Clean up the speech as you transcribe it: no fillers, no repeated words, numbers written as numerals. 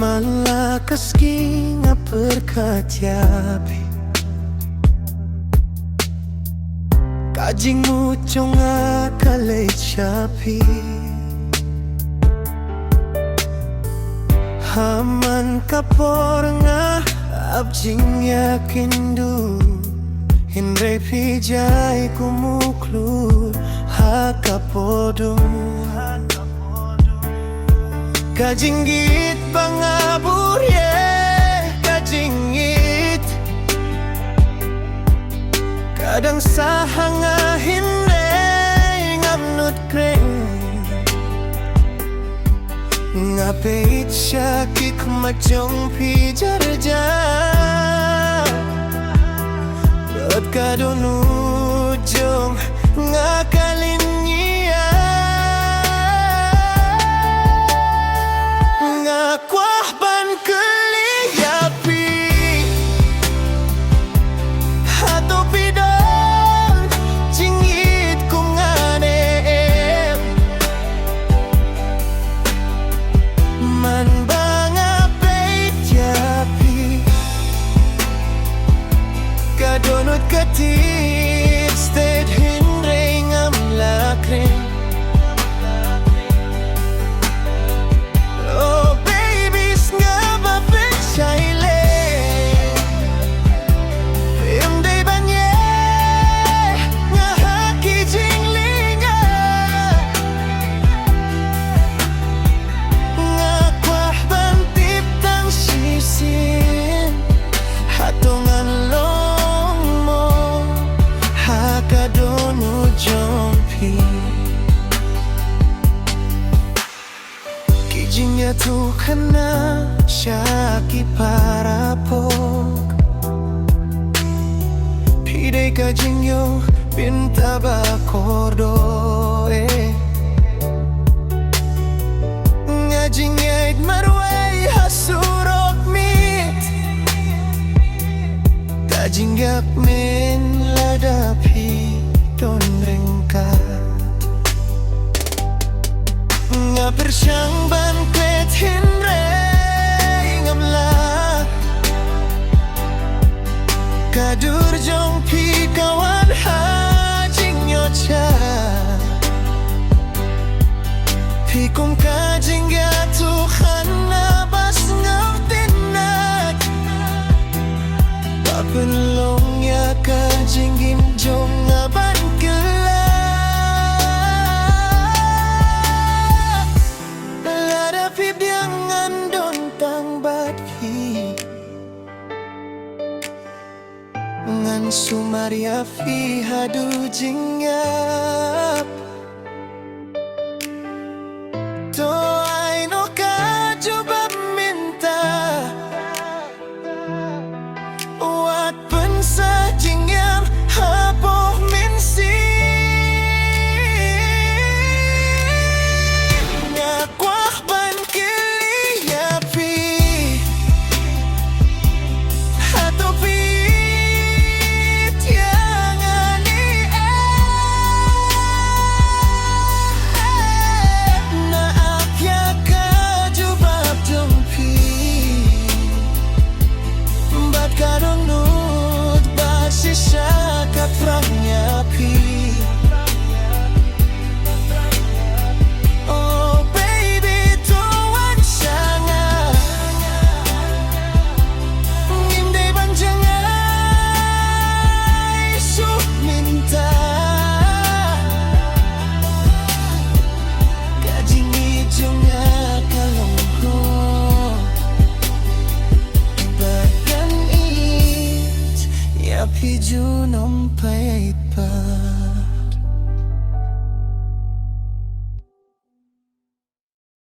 Malakas nga perkatiapi Kajing mucho nga kalay-chapi Haman kapor nga abjing yakindu Hindray pijay kumuklur hakapodong Kajinggit pangaburye kajinggit Kadang sahangahin ngamnut kreng Ngapit siya kikmajong pijarja Dot kadunujong ngakalinya Ngakwahban keliyapi Hato pidon jingit kung anem Man banga peit yapi Kadonot katit sted hindray ngam lakrim Kijingnya tu kena syaki parapok Pidai kajingyo pinta bakordo Ngajingnya marway hasurok mit Kajingyak min ladapi don ringkat Persyang bankwet hindray ngamla Kadur jong pi kawan hajing nyocha Pikum kajing gatuhan nabas ngautinat Papelong ya kajing ginjong ngaban Ngan sumaria fi hadu jingya